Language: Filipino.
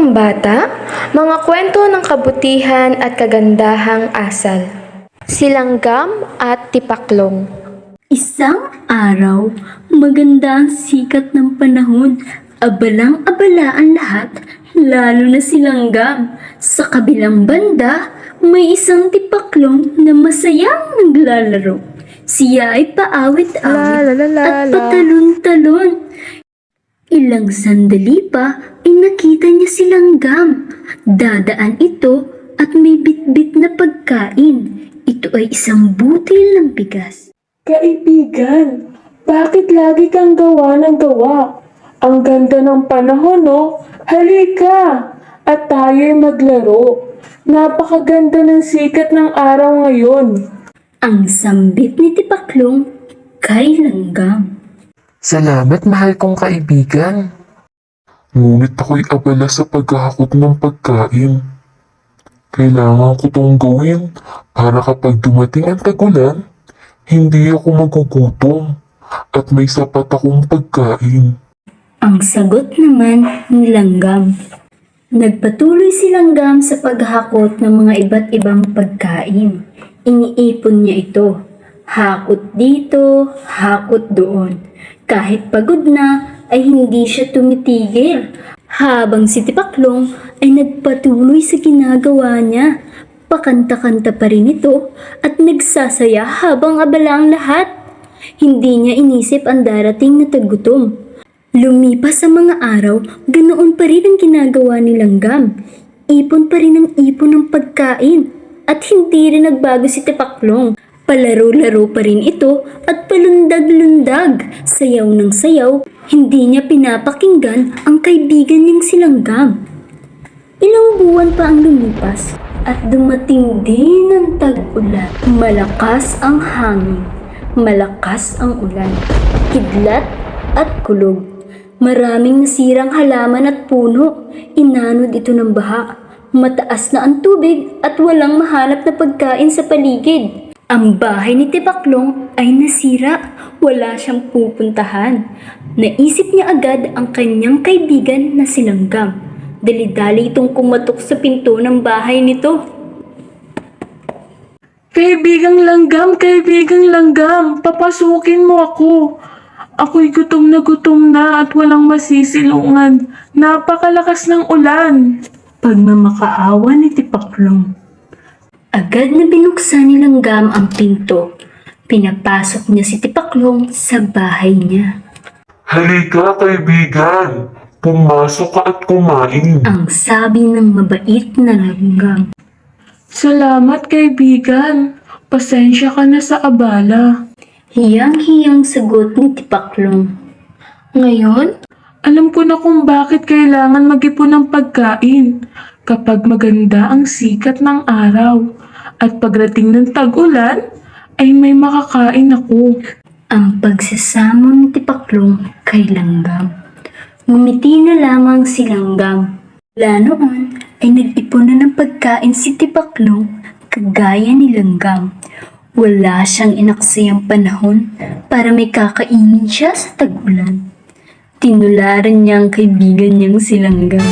Pambata, mga kwento ng kabutihan at kagandahang asal. Silanggam at Tipaklong. Isang araw, maganda ang sikat ng panahon. Abalang-abala ang lahat, lalo na si Langgam. Sa kabilang banda, may isang tipaklong na masayang naglalaro. Siya ay paawit-awit at patalon-talon. Ilang sandali pa ay nakita niya si Langgam. Dadaan ito at may bitbit na pagkain. Ito ay isang butil ng bigas. Kaibigan, bakit lagi kang gawa ng gawa? Ang ganda ng panahon, no? Halika! At tayo'y maglaro. Napakaganda ng sikat ng araw ngayon. Ang sambit ni Tipaklong kay Langgam. Salamat, mahal kong kaibigan. Ngunit ako'y abala sa paghahakot ng pagkain. Kailangan ko tong gawin para kapag dumating ang tag-ulan, hindi ako magugutom at may sapat akong pagkain. Ang sagot naman ni Langgam. Nagpatuloy si Langgam sa paghakot ng mga iba't ibang pagkain. Iniipon niya ito. Hakot dito, hakot doon. Kahit pagod na, ay hindi siya tumitigil. Habang si Tipaklong ay nagpatuloy sa ginagawa niya. Pakanta-kanta pa rin ito at nagsasaya habang abala ang lahat. Hindi niya inisip ang darating na tagutom. Lumipas ang mga araw, ganoon pa rin ang ginagawa ni Langgam. Ipon pa rin ang ipon ng pagkain at hindi rin nagbago si Tipaklong. Palaro-laro pa rin ito at palundag-lundag, sayaw ng sayaw, hindi niya pinapakinggan ang kaibigan niyang si Langgam. Ilang buwan pa ang lumipas at dumating din ang tag-ulan. Malakas ang hangin, malakas ang ulan, kidlat at kulog. Maraming nasirang halaman at puno, inanod ito ng baha. Mataas na ang tubig at walang mahanap na pagkain sa paligid. Ang bahay ni Tipaklong ay nasira, wala siyang pupuntahan. Naisip niya agad ang kanyang kaibigan na si Langgam. Dali-dali itong kumatok sa pinto ng bahay nito. Kaibigang Langgam, papasukin mo ako. Ako'y gutom na at walang masisilungan. Napakalakas ng ulan. Pagmamakaawa ni Tipaklong. Agad na binuksan ni Langgam ang pinto. Pinapasok niya si Tipaklong sa bahay niya. Halika, kaibigan. Pumasok ka at kumain. Ang sabi ng mabait na Langgam. Salamat, kaibigan. Pasensya ka na sa abala. Hiyang-hiyang sagot ni Tipaklong. Ngayon, Alam ko na kung bakit kailangan mag-ipon ng pagkain kapag maganda ang sikat ng araw at pagdating ng tag-ulan ay may makakain ako. Ang pagsasamo ni Tipaklong kay Langgam. Ngumiti na lamang si Langgam. Mula noon ay nag-ipon na ng pagkain si Tipaklong kagaya ni Langgam. Wala siyang inaksayang panahon para may kakainin siya sa tag-ulan. Tinularan niya ang kaibigan niyang si Langgam.